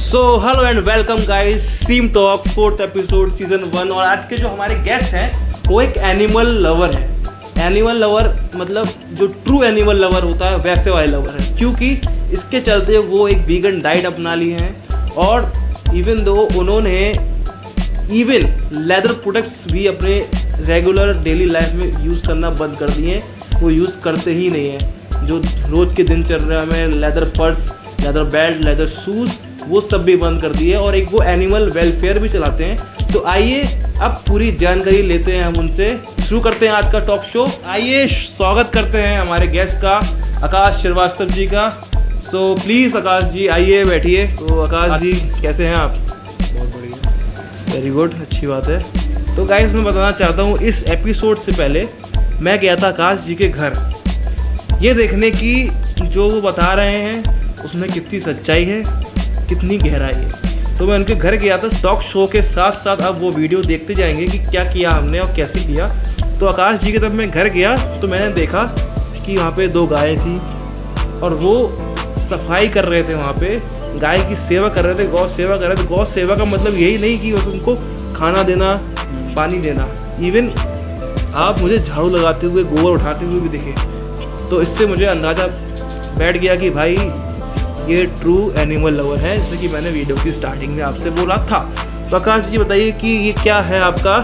So hello and welcome guys, seem talk 4th episode season 1। और आज के जो हमारे गेस्ट हैं वो एक एनिमल लवर है। एनिमल लवर मतलब जो ट्रू एनिमल लवर होता है वैसे वाले लवर है, क्योंकि इसके चलते वो एक वीगन डाइट अपना लिए हैं और इवन दो उन्होंने लेदर प्रोडक्ट्स भी अपने रेगुलर डेली लाइफ में यूज़ करना बंद कर दिए हैं। वो यूज़ करते ही नहीं हैं। जो रोज़ के दिनचर्या में leather purse, leather belt, leather shoes वो सब भी बंद कर दिए और एक वो एनिमल वेलफेयर भी चलाते हैं। तो आइए अब पूरी जानकारी लेते हैं हम उनसे। शुरू करते हैं आज का टॉक शो। आइए स्वागत करते हैं हमारे गेस्ट का, आकाश श्रीवास्तव जी का। सो प्लीज़ आकाश जी आइए बैठिए। तो आकाश जी कैसे हैं आप? बहुत बढ़िया, वेरी गुड, अच्छी बात है। तो गाइस मैं बताना चाहता हूँ, इस एपिसोड से पहले मैं गया था आकाश जी के घर ये देखने की जो वो बता रहे हैं उसमें कितनी सच्चाई है, कितनी गहराई है। तो मैं उनके घर गया था। टॉक शो के साथ साथ अब वो वीडियो देखते जाएंगे कि क्या किया हमने और कैसे किया। तो आकाश जी के जब मैं घर गया तो मैंने देखा कि वहाँ पे 2 गायें थी और वो सफाई कर रहे थे। वहाँ पे गाय की सेवा कर रहे थे, गौ सेवा कर रहे थे। गौ सेवा का मतलब यही नहीं कि बस उनको खाना देना, पानी देना। इवन आप मुझे झाड़ू लगाते हुए, गोबर उठाते हुए भी दिखे। तो इससे मुझे अंदाज़ा बैठ गया कि भाई ये ट्रू एनिमल लवर है, जैसे कि मैंने वीडियो की स्टार्टिंग में आपसे बोला था। तो आकाश जी बताइए कि ये क्या है आपका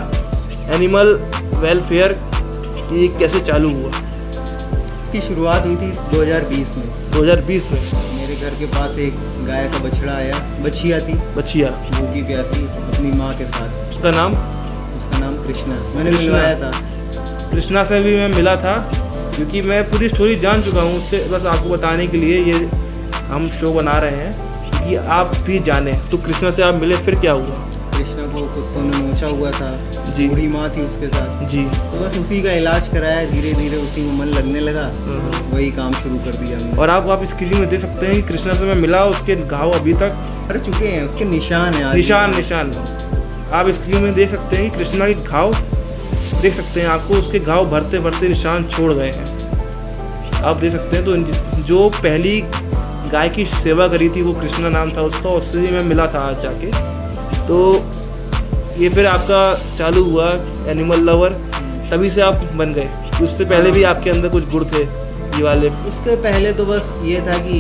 एनिमल वेलफेयर, ये कैसे चालू हुआ? इसकी शुरुआत हुई थी 2020 में। 2020 में मेरे घर के पास एक गाय का बछड़ा आया, बछिया थी, बछिया भूखी प्यासी अपनी माँ के साथ। उसका नाम कृष्णा। मैंने कृष्णा। मिलवाया था। कृष्णा से भी मैं मिला था, क्योंकि मैं पूरी स्टोरी जान चुका हूँ। उससे बस आपको बताने के लिए ये हम शो बना रहे हैं कि आप भी जाने। तो कृष्णा से आप मिले, फिर क्या हुआ? कृष्णा को कुत्तों ने नोचा हुआ था जी। बूढ़ी माँ थी उसके साथ जी। तो बस उसी का इलाज कराया। धीरे धीरे उसी में मन लगने लगा, वही काम शुरू कर दिया हमने। और आप स्क्रीन में देख सकते हैं कि कृष्णा से मैं मिला, उसके घाव अभी तक भर चुके हैं, उसके निशान है। निशान आप स्क्रीन में देख सकते हैं कि कृष्णा के घाव देख सकते हैं। आपको उसके घाव भरते भरते निशान छोड़ गए हैं, आप देख सकते हैं। तो जो पहली गाय की सेवा करी थी वो कृष्णा नाम था उसका, उससे भी मैं मिला था आज जाके। तो ये फिर आपका चालू हुआ एनिमल लवर, तभी से आप बन गए। उससे पहले भी आपके अंदर कुछ गुण थे ये वाले? उसके पहले तो बस ये था कि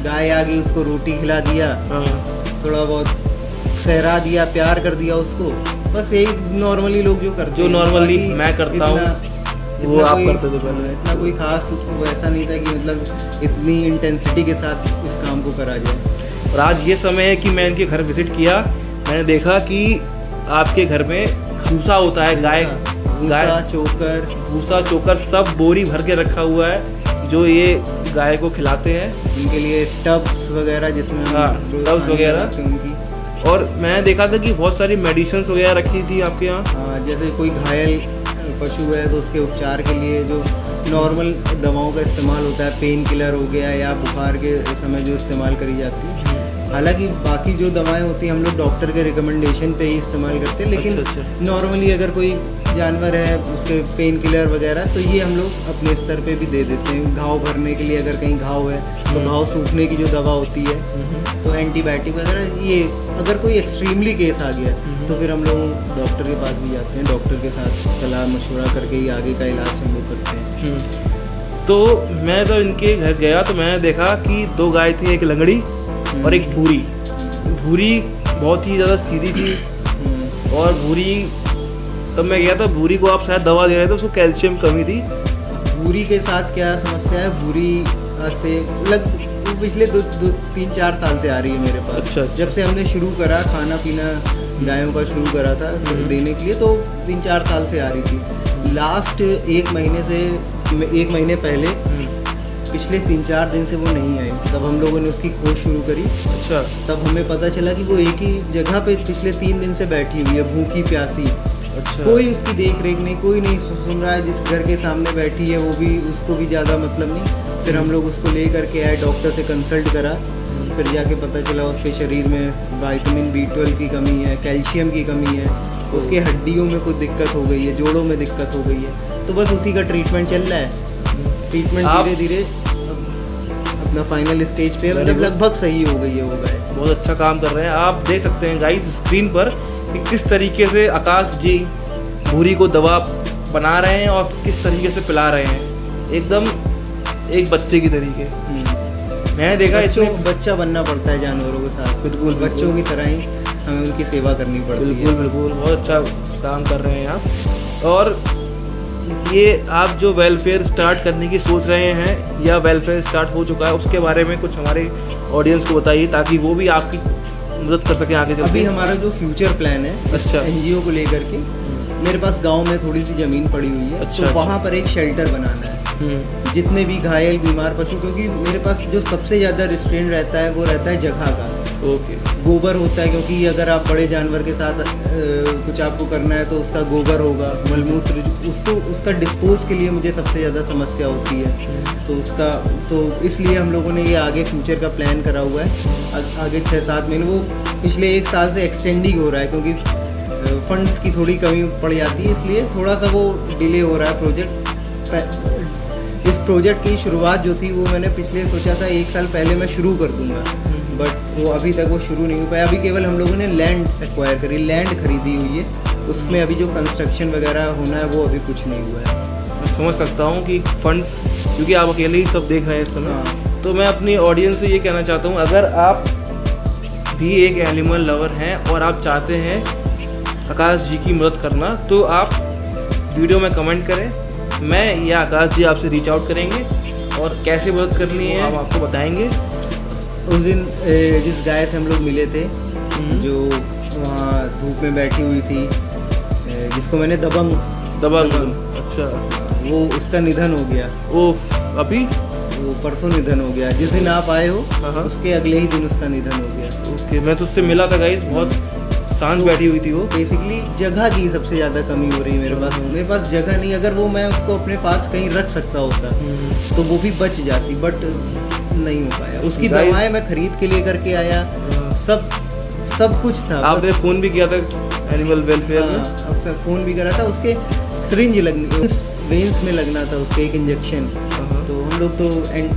गाय आ गई, उसको रोटी खिला दिया, थोड़ा बहुत सहरा दिया, प्यार कर दिया उसको। बस यही नॉर्मली लोग जो करते जो हैं, नॉर्मली मैं करता हूँ वो आप करते थे पहले। इतना कोई खास वैसा नहीं था कि मतलब इतनी इंटेंसिटी के साथ इस काम को करा जाए। और आज ये समय है कि मैं इनके घर विजिट किया। मैंने देखा कि आपके घर में भूसा होता है, भूसा चोकर सब बोरी भर के रखा हुआ है, जो ये गाय को खिलाते हैं। इनके लिए टब्स वगैरह जिसमें टब्स वगैरह उनकी। और मैंने देखा था कि बहुत सारी मेडिसिन वगैरह रखी थी आपके यहाँ। जैसे कोई घायल पशु है तो उसके उपचार के लिए जो नॉर्मल दवाओं का इस्तेमाल होता है, पेन किलर हो गया या बुखार के समय जो इस्तेमाल करी जाती है। हालांकि बाकी जो दवाएं होती हैं हम लोग डॉक्टर के रिकमेंडेशन पे ही इस्तेमाल करते हैं, लेकिन नॉर्मली अगर कोई जानवर है उसके पेन किलर वगैरह तो ये हम लोग अपने स्तर पे भी दे देते हैं। घाव भरने के लिए अगर कहीं घाव है तो घाव सूखने की जो दवा होती है, तो एंटीबायोटिक वगैरह। ये अगर कोई एक्सट्रीमली केस आ गया तो फिर हम लोग डॉक्टर के पास भी जाते हैं, डॉक्टर के साथ सलाह मशवरा करके ही आगे का इलाज हम लोग करते हैं। तो मैं तो इनके घर गया तो मैंने देखा कि 2 गाय थी, एक लंगड़ी और एक भूरी बहुत ही ज़्यादा सीधी थी। और भूरी, तब मैं गया था, भूरी को आप शायद दवा दे रहे थे, उसको कैल्शियम कमी थी। भूरी के साथ क्या समस्या है, भूरी से पिछले 3-4 साल से आ रही है मेरे पास। अच्छा। जब से हमने शुरू करा खाना पीना गायों का शुरू करा था देने के लिए, तो 3-4 साल से आ रही थी। लास्ट 1 महीने पहले पिछले 3-4 दिन से वो नहीं आई। तब हम लोगों ने उसकी खोज शुरू करी। अच्छा। तब हमें पता चला कि वो एक ही जगह पे पिछले 3 दिन से बैठी हुई है, भूखी प्यासी। अच्छा। कोई उसकी देख रेख नहीं, कोई नहीं सुन रहा है। जिस घर के सामने बैठी है वो भी, उसको भी ज़्यादा मतलब नहीं। फिर हम लोग उसको ले करके आए, डॉक्टर से कंसल्ट करा। फिर जाके पता चला उसके शरीर में विटामिन B12 की कमी है, कैल्शियम की कमी है, उसके हड्डियों में कुछ दिक्कत हो गई है, जोड़ों में दिक्कत हो गई है। तो बस उसी का ट्रीटमेंट चल रहा है। ट्रीटमेंट धीरे धीरे अब अपना फाइनल स्टेज पे है, Very मतलब good. लगभग सही हो गई है वो गाय। बहुत अच्छा काम कर रहे हैं। आप देख सकते हैं गाइस स्क्रीन पर कि किस तरीके से आकाश जी भूरी को दवा बना रहे हैं और किस तरीके से पिला रहे हैं, एकदम एक बच्चे की तरीके। मैंने देखा बच्चा बनना पड़ता है जानवरों के साथ, बिल्कुल, बच्चों की तरह ही हमें उनकी सेवा करनी पड़ती है। बिल्कुल बिल्कुल, बहुत अच्छा काम कर रहे हैं आप। और ये आप जो वेलफेयर स्टार्ट करने की सोच रहे हैं या वेलफेयर स्टार्ट हो चुका है, उसके बारे में कुछ हमारे ऑडियंस को बताइए ताकि वो भी आपकी मदद कर सकें आगे चल के। अभी हमारा जो फ्यूचर प्लान है अच्छा। एनजीओ को लेकर के, मेरे पास गांव में थोड़ी सी ज़मीन पड़ी हुई है, अच्छा, तो वहाँ पर एक शेल्टर बनाना है। जितने भी घायल बीमार पशु, क्योंकि मेरे पास जो सबसे ज़्यादा रिस्ट्रेंट रहता है वो रहता है जगह का। ओके। गोबर होता है, क्योंकि अगर आप बड़े जानवर के साथ कुछ आपको करना है तो उसका गोबर होगा, मलमूत्र, उसका डिस्पोज के लिए मुझे सबसे ज़्यादा समस्या होती है। तो इसलिए हम लोगों ने ये आगे फ्यूचर का प्लान करा हुआ है। आगे 6-7 महीने, वो पिछले 1 साल से एक्सटेंडिंग हो रहा है क्योंकि फंड्स की थोड़ी कमी पड़ जाती है, इसलिए थोड़ा सा वो डिले हो रहा है प्रोजेक्ट। इस प्रोजेक्ट की शुरुआत जो थी वो मैंने पिछले सोचा था 1 साल पहले मैं शुरू कर दूंगा, बट वो अभी तक वो शुरू नहीं हो पाया। अभी केवल हम लोगों ने लैंड एक्वायर करी, लैंड खरीदी हुई है, उसमें अभी जो कंस्ट्रक्शन वगैरह होना है वो अभी कुछ नहीं हुआ है। मैं समझ सकता हूँ कि फंड्स, क्योंकि आप अकेले ही सब देख रहे हैं इस समय। हाँ। तो मैं अपनी ऑडियंस से ये कहना चाहता हूँ, अगर आप भी एक एनिमल लवर हैं और आप चाहते हैं आकाश जी की मदद करना, तो आप वीडियो में कमेंट करें, मैं या आकाश जी आपसे रीच आउट करेंगे और कैसे मदद करनी है हम आपको बताएंगे। उस दिन जिस गाय से हम लोग मिले थे, जो वहाँ धूप में बैठी हुई थी, जिसको मैंने दबंग, अच्छा, वो उसका निधन हो गया। ओफ, अभी वो परसों निधन हो गया। जिस दिन आप आए हो उसके अगले ही दिन उसका निधन हो गया। ओके, मैं तो उससे मिला था गाइस, बहुत शांत बैठी हुई थी वो। बेसिकली जगह की सबसे ज़्यादा कमी हो रही है मेरे पास जगह नहीं। अगर वो मैं उसको अपने पास कहीं रख सकता होता तो वो भी बच जाती, बट नहीं हो पाया। उसकी दवाएं मैं खरीद के लेकर के आया, सब कुछ था। आपने फ़ोन भी किया था एनिमल वेलफेयर में? हाँ, फ़ोन भी करा था। उसके सिरिंज लगनी, वेन्स में लगना था उसके एक इंजेक्शन, तो हम लोग तो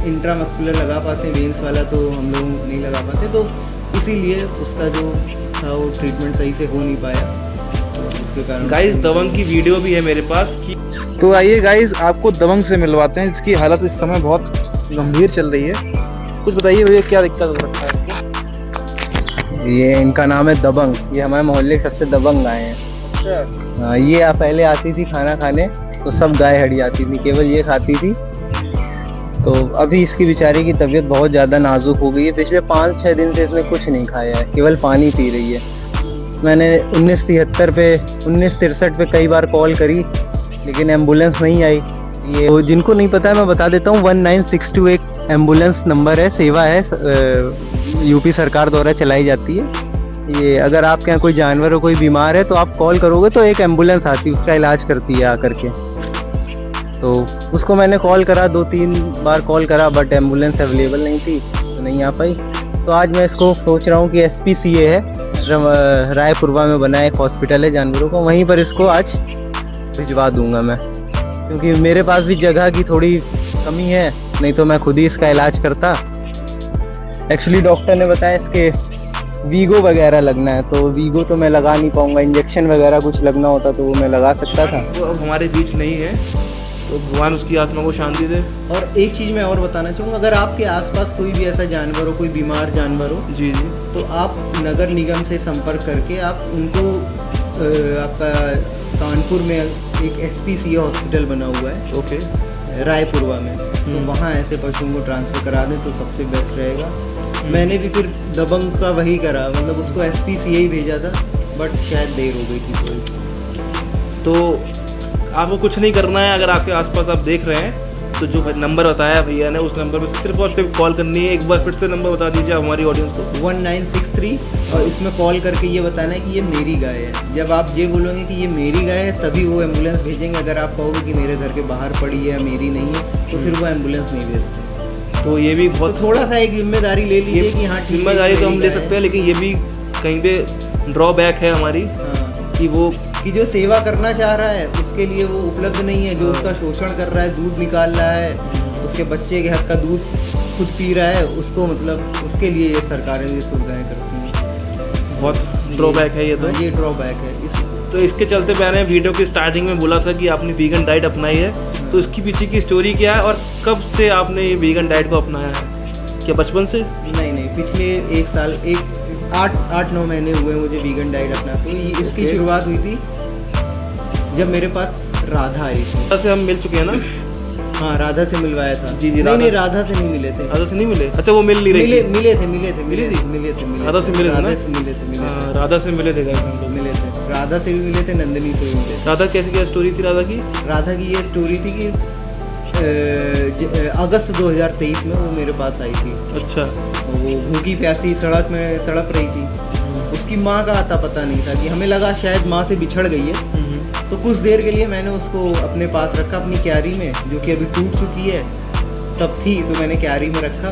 इंट्रामस्कुलर लगा पाते हैं, वेन्स वाला तो हम लोग नहीं लगा पाते, तो इसीलिए उसका जो था वो ट्रीटमेंट सही से हो नहीं पाया, उसके कारण। गाइस दबंग की वीडियो भी है मेरे पास की, तो आइए गाइस आपको दबंग से मिलवाते हैं। इसकी हालत इस समय बहुत गंभीर चल रही है। कुछ बताइए भैया, क्या दिक्कत हो सकता है इसको? ये इनका नाम है दबंग, ये हमारे मोहल्ले के सबसे दबंग गाय हैं। अच्छा। हाँ, ये पहले आती थी खाना खाने तो सब गाय हट जाती थी, केवल ये खाती थी। तो अभी इसकी बेचारी की तबीयत बहुत ज़्यादा नाजुक हो गई है। पिछले 5-6 दिन से इसने कुछ नहीं खाया है, केवल पानी पी रही है। मैंने 1963 पे कई बार कॉल करी, लेकिन एम्बुलेंस नहीं आई। ये वो जिनको नहीं पता है मैं बता देता हूँ, 19621 एक एम्बुलेंस नंबर है, सेवा है, यूपी सरकार द्वारा चलाई जाती है। ये अगर आपके यहाँ कोई जानवर हो, कोई बीमार है, तो आप कॉल करोगे तो एक एम्बुलेंस आती है, उसका इलाज करती है आकर के। तो उसको मैंने कॉल करा, 2-3 बार कॉल करा, बट एम्बुलेंस अवेलेबल नहीं थी, तो नहीं आ पाई। तो आज मैं इसको सोच रहा हूँ कि SPCA है, रायपुरवा में बना एक हॉस्पिटल है जानवरों को, वहीं पर इसको आज भिजवा दूंगा मैं, क्योंकि मेरे पास भी जगह की थोड़ी कमी है, नहीं तो मैं खुद ही इसका इलाज करता। एक्चुअली डॉक्टर ने बताया इसके वीगो वगैरह लगना है, तो वीगो तो मैं लगा नहीं पाऊंगा। इंजेक्शन वगैरह कुछ लगना होता तो वो मैं लगा सकता था। वो अब हमारे बीच नहीं है, तो भगवान उसकी आत्मा को शांति दे। और एक चीज़ मैं और बताना चाहूँगा, अगर आपके आसपास कोई भी ऐसा जानवर हो, कोई बीमार जानवर हो, जी, तो आप नगर निगम से संपर्क करके आप उनको, आपका कानपुर में एक SPCA हॉस्पिटल बना हुआ है, ओके, रायपुरवा में, तो वहाँ ऐसे पशुओं को ट्रांसफ़र करा दें तो सबसे बेस्ट रहेगा। मैंने भी फिर दबंग का वही करा, मतलब उसको SPCA ही भेजा था, बट शायद देर हो गई थी थोड़ी। तो आपको कुछ नहीं करना है। अगर आपके आसपास आप देख रहे हैं तो जो नंबर बताया भैया ने, उस नंबर पर सिर्फ और सिर्फ कॉल करनी है। एक बार फिर से नंबर बता दीजिए हमारी ऑडियंस को। 1963, और इसमें कॉल करके ये बताना है कि ये मेरी गाय है। जब आप ये बोलोगे कि ये मेरी गाय है, तभी वो एम्बुलेंस भेजेंगे। अगर आप कहोगे कि मेरे घर के बाहर पड़ी है, मेरी नहीं है, तो फिर वो एम्बुलेंस नहीं भेजते। तो ये भी बहुत, तो थोड़ा सा एक जिम्मेदारी ले लीजिए कि हाँ, जिम्मेदारी तो हम ले सकते हैं, लेकिन ये भी कहीं पे ड्रॉबैक है हमारी, कि वो कि जो सेवा करना चाह रहा है उसके लिए वो उपलब्ध नहीं है, जो उसका शोषण कर रहा है, दूध निकाल रहा है, उसके बच्चे के हक का दूध खुद पी रहा है उसको मतलब उसके लिए ये सरकारें ये सुविधाएं करती हैं। बहुत ड्रॉबैक है ये तो। हाँ, ये ड्रॉबैक है तो इसके चलते मैंने वीडियो की स्टार्टिंग में बोला था कि आपने वीगन डाइट अपनाई है, तो इसके पीछे की स्टोरी क्या है और कब से आपने ये वीगन डाइट को अपनाया है? क्या बचपन से? नहीं, पिछले 1 साल 8-9 महीने हुए मुझे वीगन डाइट अपना। तो ये इसकी शुरुआत हुई थी जब मेरे पास राधा आई थी। राधा से हम मिल चुके हैं ना? हाँ, राधा से मिलवाया था। जी, नहीं, राधा से नहीं मिले थे। राधा से नहीं मिले? अच्छा, वो मिल नहीं रही थी। मिले थे राधा से मिले थे ना? हाँ, राधा से मिले थे guys हम लोग। मिले थे, राधा से भी मिले थे, नंदिनी से भी मिले थे। राधा कैसी क्या स्टोरी थी राधा की? राधा की ये स्टोरी थी कि अगस्त 2023 में वो मेरे पास आई थी। अच्छा। वो भूखी प्यासी सड़क में तड़प रही थी। उसकी माँ का आता पता नहीं था कि हमें लगा शायद माँ से बिछड़ गई है। तो कुछ देर के लिए मैंने उसको अपने पास रखा अपनी क्यारी में, जो कि अभी टूट चुकी है। तब थी तो मैंने क्यारी में रखा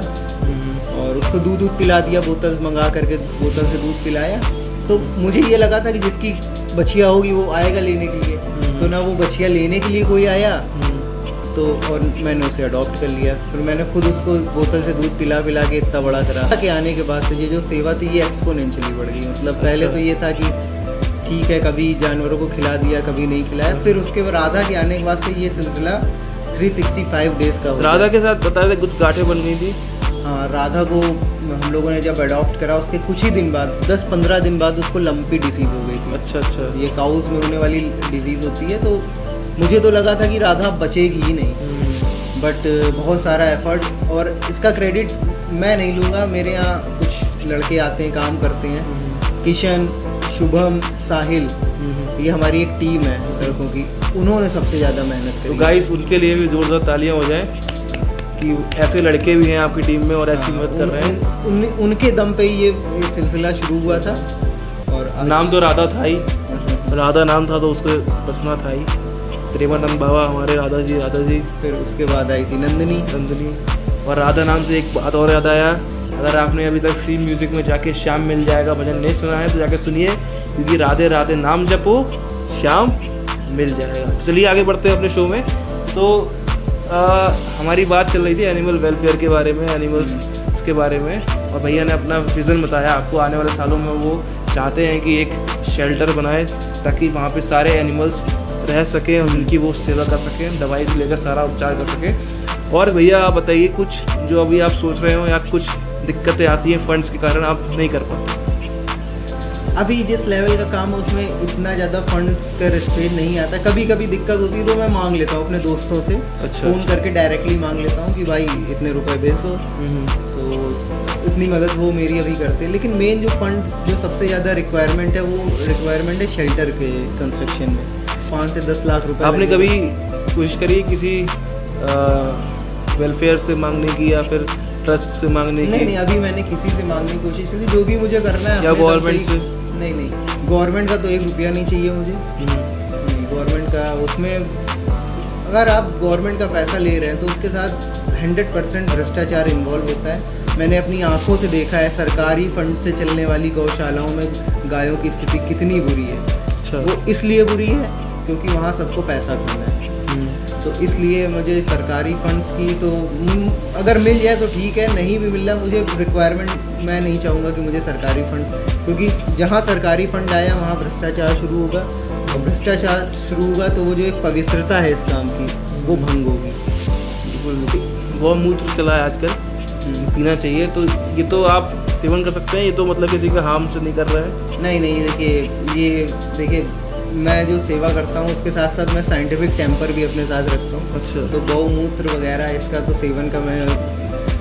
और उसको दूध पिला दिया, बोतल मंगा करके बोतल से दूध पिलाया। तो मुझे ये लगा था कि जिसकी बछिया होगी वो आएगा लेने के लिए। तो ना वो बछिया लेने के लिए कोई आया, तो और मैंने उसे अडॉप्ट कर लिया। फिर मैंने खुद उसको बोतल से दूध पिला के इतना बड़ा करा के आने के बाद से ये जो सेवा थी ये एक्सपोनेंशियली बढ़ गई। मतलब पहले तो ये था कि ठीक है, कभी जानवरों को खिला दिया, कभी नहीं खिलाया। फिर उसके बाद राधा के आने के बाद से ये सिलसिला 365 डेज़ का हो गया। राधा के साथ बता रहे कुछ गांठें बन गई थी। हाँ, राधा को हम लोगों ने जब अडॉप्ट करा उसके कुछ ही दिन बाद 10-15 दिन बाद उसको लंपी डिसीज़ हो गई थी। अच्छा। ये काउस में होने वाली डिजीज़ होती है। तो मुझे तो लगा था कि राधा बचेगी ही नहीं, बट बहुत सारा एफर्ट, और इसका क्रेडिट मैं नहीं लूँगा। मेरे यहाँ कुछ लड़के आते हैं, काम करते हैं, किशन, शुभम, साहिल, ये हमारी एक टीम है लड़कों की। उन्होंने सबसे ज़्यादा मेहनत करी। तो गाइस उनके लिए भी जोरदार तालियां हो जाएं कि ऐसे लड़के भी हैं आपकी टीम में और ऐसी मदद कर रहे हैं। उनके दम पे ये सिलसिला शुरू हुआ था। और नाम तो राधा था ही, राधा नाम था तो उसको बसना था ही। प्रेमानंद बाबा हमारे राधा जी। फिर उसके बाद आई थी नंदिनी। और राधा नाम से एक बात और याद आया, अगर आपने अभी तक सी म्यूज़िक में जाके श्याम मिल जाएगा भजन नहीं सुना है तो जाके सुनिए, क्योंकि राधे राधे नाम जपो श्याम मिल जाएगा। तो चलिए आगे बढ़ते हैं अपने शो में। तो हमारी बात चल रही थी एनिमल वेलफेयर के बारे में, एनिमल्स के बारे में, और भैया ने अपना विज़न बताया आपको। आने वाले सालों में वो चाहते हैं कि एक शेल्टर बनाए ताकि वहाँ पे सारे एनिमल्स रह सकें, उनकी वो सेवा कर सकें, दवाई से लेकर सारा उपचार कर सकें। और भैया आप बताइए कुछ जो अभी आप सोच रहे हो या कुछ दिक्कतें आती हैं फंड्स के कारण आप नहीं कर पाते? अभी जिस लेवल का काम है उसमें इतना ज़्यादा फंड्स का रेस्ट्रेंट नहीं आता। कभी कभी दिक्कत होती है तो मैं मांग लेता हूँ अपने दोस्तों से। फ़ोन करके डायरेक्टली मांग लेता हूँ कि भाई इतने रुपए भेज दो। तो इतनी मदद वो मेरी अभी करते हैं। लेकिन मेन जो फंड जो सबसे ज़्यादा रिक्वायरमेंट है वो रिक्वायरमेंट है शेल्टर के कंस्ट्रक्शन में। 5 से 10 लाख रुपए। आपने कभी कोशिश करी किसी वेलफेयर से मांगने की या फिर ट्रस्ट से मांगने की? नहीं, अभी मैंने किसी से मांगने की कोशिश की। जो भी मुझे करना है या गवर्नमेंट से? नहीं, गवर्नमेंट का तो 1 रुपया नहीं चाहिए मुझे। नहीं, गवर्नमेंट का उसमें अगर आप गवर्नमेंट का पैसा ले रहे हैं तो उसके साथ 100% भ्रष्टाचार इन्वॉल्व होता है। मैंने अपनी आंखों से देखा है सरकारी फंड से चलने वाली गौशालाओं में गायों की स्थिति कितनी बुरी है। अच्छा। वो इसलिए बुरी है क्योंकि वहाँ सबको पैसा खाना है। तो इसलिए मुझे सरकारी फंड्स की तो अगर मिल जाए तो ठीक है, नहीं भी मिल रहा मुझे रिक्वायरमेंट, मैं नहीं चाहूँगा कि मुझे सरकारी फंड, क्योंकि जहाँ सरकारी फंड आया वहाँ भ्रष्टाचार शुरू होगा, और भ्रष्टाचार शुरू होगा तो वो जो एक पवित्रता है इस काम की वो भंग होगी। गौमूत्र चला है आजकल, पीना चाहिए। तो ये तो आप सेवन कर सकते हैं, ये तो मतलब किसी का हार्म से नहीं कर रहा है। नहीं, देखिए मैं जो सेवा करता हूँ उसके साथ साथ मैं साइंटिफिक टेम्पर भी अपने साथ रखता हूँ। अच्छा। तो गौमूत्र वगैरह इसका तो सेवन का मैं,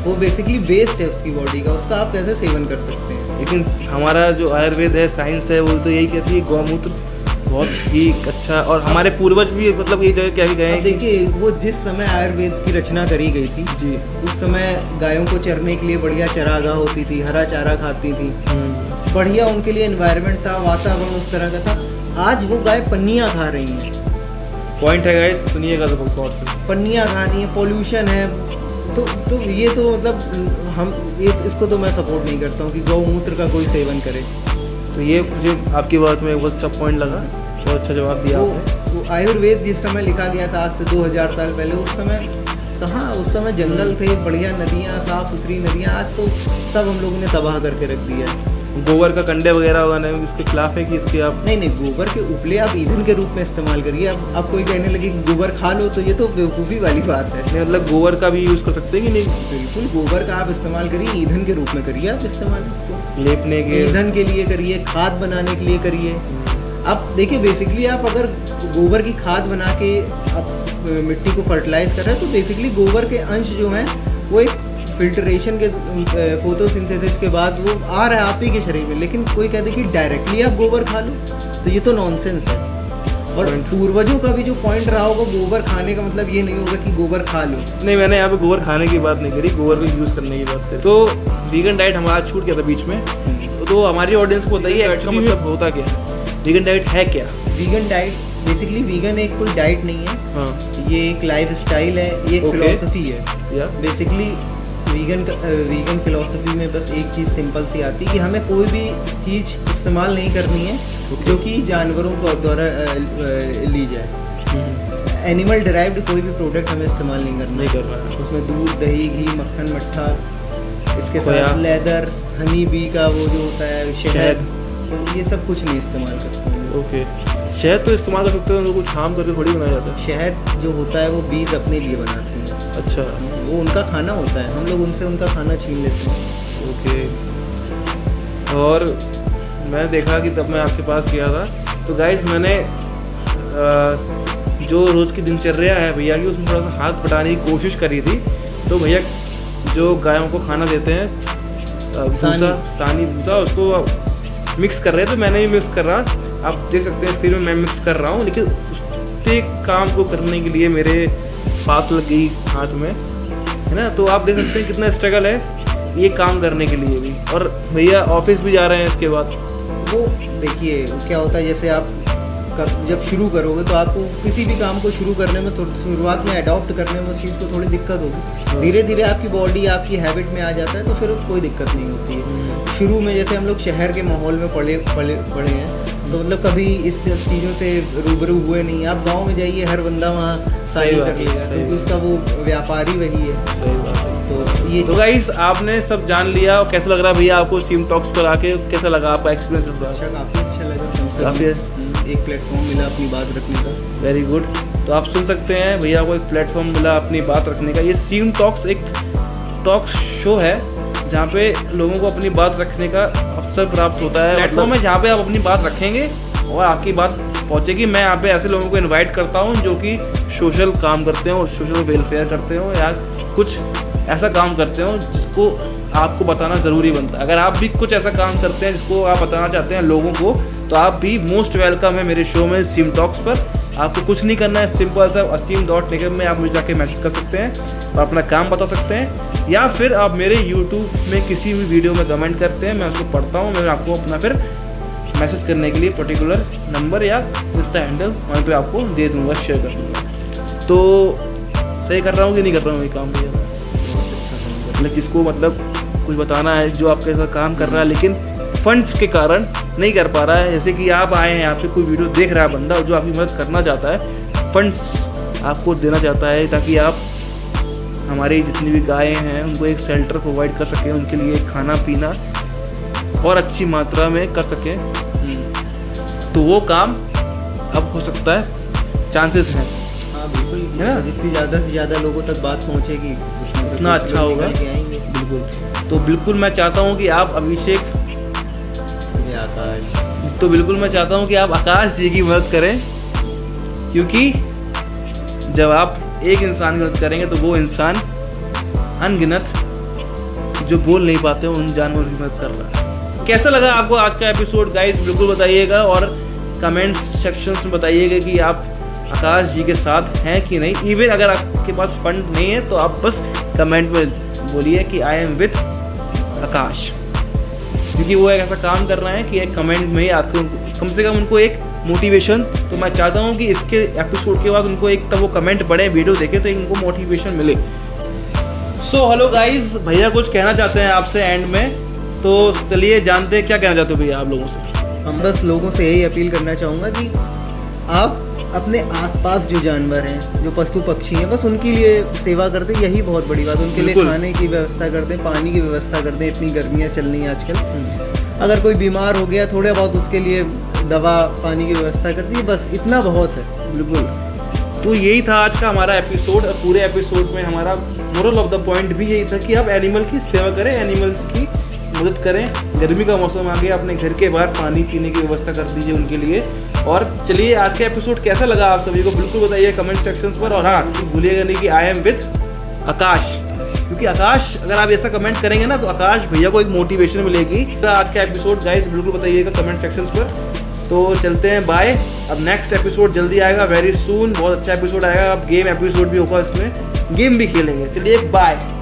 वो बेसिकली वेस्ट है उसकी बॉडी का, उसका आप कैसे सेवन कर सकते हैं। लेकिन हमारा जो आयुर्वेद है, साइंस है, वो तो यही कहती है गौमूत्र बहुत ही अच्छा, और हमारे पूर्वज भी मतलब ये जगह क्या गए हैं। देखिए वो जिस समय आयुर्वेद की रचना करी गई थी जी, उस समय गायों को चरने के लिए बढ़िया चरागाह होती थी, हरा चारा खाती थी, बढ़िया उनके लिए एनवायरनमेंट था, वातावरण उस तरह का था। आज वो गाय पन्नियाँ खा रही हैं। पॉइंट है गाइस, सुनिएगा तो गौर से। पन्नियाँ खा रही हैं, पोल्यूशन है। तो ये तो मतलब हम इसको तो मैं सपोर्ट नहीं करता हूँ कि गौमूत्र का कोई सेवन करे। तो ये मुझे आपकी बात में बहुत अच्छा पॉइंट लगा, बहुत अच्छा जवाब दिया आपने। वो आयुर्वेद जिस समय लिखा गया था आज से 2000 साल पहले, उस समय कहाँ उस समय जंगल थे, बढ़िया नदियाँ, साफ सुथरी नदियाँ, आज तो सब हम लोगों ने तबाह करके रख दिया है। गोबर का कंडे वगैरह उगाने इसके खिलाफ है कि इसके आप? नहीं, गोबर के उपले आप ईंधन के रूप में इस्तेमाल करिए। अब कोई कहने लगे कि गोबर खा लो, तो ये तो बेवकूफ़ी वाली बात है। नहीं, मतलब गोबर का भी यूज़ कर सकते हैं कि नहीं? बिल्कुल, गोबर का आप इस्तेमाल करिए, ईंधन के रूप में करिए आप इस्तेमाल उसको, लेपने के, ईंधन के लिए करिए, खाद बनाने के लिए करिए। आप देखिए, बेसिकली आप अगर गोबर की खाद बना के आप मिट्टी को फर्टिलाइज कर रहे हैं, तो बेसिकली गोबर के अंश जो हैं वो एक फिल्ट्रेशन के फोटोसिंथेसिस के बाद वो आ रहा है आप ही के शरीर में। लेकिन कोई कहते कि डायरेक्टली आप गोबर खा लो, तो ये तो नॉनसेंस है। और पूर्वजों का भी जो पॉइंट रहा होगा, गोबर खाने का मतलब ये नहीं होगा कि गोबर खा लो। नहीं, मैंने यहाँ पे गोबर खाने की बात नहीं करी, गोबर को यूज़ करने की बात करी। तो वीगन डाइट हमारा छूट गया था बीच में, तो हमारी ऑडियंस को बताइए एक्चुअली मतलब होता क्या है, वीगन डाइट है क्या? वीगन डाइट बेसिकली, वीगन एक कोई डाइट नहीं है। हाँ, ये एक लाइफ स्टाइल है, ये एक फिलोसफी है। बेसिकली वीगन फिलोसफी में बस एक चीज़ सिंपल सी आती है कि हमें कोई भी चीज़ इस्तेमाल नहीं करनी है जो कि जानवरों को द्वारा ली जाए। एनिमल डिराइव्ड कोई भी प्रोडक्ट हमें इस्तेमाल नहीं करना है। उसमें दूध, दही, घी, मक्खन, मट्ठा, इसके साथ लेदर, हनी बी का वो जो होता है शहद, तो ये सब कुछ नहीं इस्तेमाल करते हैं। ओके, शहद तो इस्तेमाल कर सकते हैं, उनको कुछ हार्म करके थोड़ी बनाया जाता है। शहद जो होता है वो बीज अपने लिए बनाते हैं। अच्छा, वो उनका खाना होता है, हम लोग उनसे उनका खाना छीन लेते हैं। ओके, और मैं देखा कि तब मैं आपके पास गया था, तो गाइस मैंने जो रोज़ की दिनचर्या है भैया की, उसमें थोड़ा सा हाथ बटाने की कोशिश करी थी। तो भैया जो गायों को खाना देते हैं भूसा, सानी भूसा, उसको मिक्स कर रहे थे, मैंने भी मिक्स कर रहा, आप देख सकते हैं स्क्रीन में मैं मिक्स कर रहा हूँ। लेकिन उसके काम को करने के लिए मेरे पास लग गई हाथ में, है ना। तो आप देख सकते हैं कितना स्ट्रगल है ये काम करने के लिए भी। और भैया ऑफिस भी जा रहे हैं इसके बाद। वो देखिए क्या होता है, जैसे आप जब शुरू करोगे तो आपको किसी भी काम को शुरू करने में, शुरुआत में अडॉप्ट करने में उस चीज़ को थोड़ी दिक्कत होगी। धीरे धीरे आपकी बॉडी आपकी हैबिट में आ जाता है, तो फिर कोई दिक्कत नहीं होती है। शुरू में जैसे हम लोग शहर के माहौल में पड़े हैं, तो मतलब कभी इस चीज़ों से रूबरू हुए नहीं। आप गांव में जाइए, हर बंदा वहाँ साइकिल कर लेगा, क्योंकि उसका वो व्यापारी वही है। सही बात है। तो ये तो गाइस आपने सब जान लिया। और कैसा लग रहा भैया आपको सीम टॉक्स पर आके, कैसा लगा आपका एक्सपीरियंस? काफ़ी अच्छा लगा, काफ़ी एक प्लेटफॉर्म मिला अपनी बात रखने का। Very good. तो आप सुन सकते हैं भैया को एक प्लेटफॉर्म मिला अपनी बात रखने का। ये सीम टॉक्स एक टॉक शो है जहाँ पे लोगों को अपनी बात रखने का अवसर प्राप्त होता है। प्लेटफॉर्म है जहाँ पे आप अपनी बात रखेंगे और आपकी बात पहुँचेगी। मैं यहाँ पे ऐसे लोगों को इनवाइट करता हूँ जो कि सोशल काम करते हो, सोशल वेलफेयर करते हो, या कुछ ऐसा काम करते हो जिसको आपको बताना ज़रूरी बनता है। अगर आप भी कुछ ऐसा काम करते हैं जिसको आप बताना चाहते हैं लोगों को, तो आप भी मोस्ट वेलकम है मेरे शो में सीम टॉक्स पर। आपको कुछ नहीं करना है, सिंपल सा asim.nigam में आप मुझे जाके मैसेज कर सकते हैं और अपना काम बता सकते हैं, या फिर आप मेरे YouTube में किसी भी वीडियो में कमेंट करते हैं, मैं उसको पढ़ता हूँ। मैं आपको अपना फिर मैसेज करने के लिए पर्टिकुलर नंबर या इंस्टा हैंडल वहाँ पे आपको दे दूँगा, शेयर कर दूँगा। तो सही कर रहा हूँ कि नहीं कर रहा हूँ ये काम भैया? मतलब जिसको मतलब कुछ बताना है, जो आपके साथ काम कर रहा है लेकिन फंड्स के कारण नहीं कर पा रहा है, जैसे कि आप आए हैं, यहाँ पे कोई वीडियो देख रहा है बंदा जो आपकी मदद करना चाहता है, फंड्स आपको देना चाहता है ताकि आप हमारी जितनी भी गायें हैं उनको एक शेल्टर प्रोवाइड कर सकें, उनके लिए खाना पीना और अच्छी मात्रा में कर सकें, तो वो काम अब हो सकता है, चांसेस हैं। हाँ बिल्कुल, है ना। जितनी ज़्यादा से ज़्यादा लोगों तक बात पहुँचेगी उतना अच्छा होगा। बिल्कुल। तो बिल्कुल मैं चाहता हूँ कि आप अभिषेक, आकाश, तो बिल्कुल मैं चाहता हूँ कि आप आकाश जी की मदद करें, क्योंकि जब आप एक इंसान की मदद करेंगे तो वो इंसान अनगिनत जो बोल नहीं पाते उन जानवरों की मदद कर रहा है। कैसा लगा आपको आज का एपिसोड गाइस? बिल्कुल बताइएगा और कमेंट्स सेक्शन में बताइएगा कि आप आकाश जी के साथ हैं कि नहीं। इवन अगर आपके पास फंड नहीं है तो आप बस कमेंट में बोलिए कि आई एम विथ आकाश, क्योंकि वो एक ऐसा काम कर रहे हैं कि एक कमेंट में ही आपको कम से कम उनको एक मोटिवेशन, तो मैं चाहता हूँ कि इसके एपिसोड के बाद उनको एक तब वो कमेंट पढ़े, वीडियो देखे तो इनको मोटिवेशन मिले। सो हेलो गाइस, भैया कुछ कहना चाहते हैं आपसे एंड में, तो चलिए जानते हैं क्या कहना चाहते हो भैया आप लोगों से। हम बस लोगों से यही अपील करना चाहूँगा कि आप अपने आसपास जो जानवर हैं, जो पशु पक्षी हैं, बस उनके लिए सेवा करते हैं, यही बहुत बड़ी बात। उनके लिए बिल्कुल। खाने की व्यवस्था करते हैं, पानी की व्यवस्था करते हैं, इतनी गर्मियाँ चल रही हैं आजकल। अगर कोई बीमार हो गया, थोड़ा बहुत उसके लिए दवा पानी की व्यवस्था करती है, बस इतना बहुत है। बिल्कुल। तो यही था आज का हमारा एपिसोड। पूरे एपिसोड में हमारा मोरल ऑफ द पॉइंट भी यही था कि आप एनिमल की सेवा करें, एनिमल्स की मदद करें। गर्मी का मौसम आ गया, अपने घर के बाहर पानी पीने की व्यवस्था कर दीजिए उनके लिए। और चलिए, आज का एपिसोड कैसा लगा आप सभी को बिल्कुल बताइए कमेंट सेक्शंस पर। और हाँ, भूलिएगा नहीं कि आई एम विथ आकाश, क्योंकि आकाश, अगर आप ऐसा कमेंट करेंगे ना तो आकाश भैया को एक मोटिवेशन मिलेगी। तो आज का एपिसोड गाइस बिल्कुल बताइएगा कमेंट सेक्शंस पर। तो चलते हैं, बाय। अब नेक्स्ट एपिसोड जल्दी आएगा, वेरी सून। बहुत अच्छा एपिसोड आएगा। अब गेम एपिसोड भी होगा, इसमें गेम भी खेलेंगे। चलिए, बाय।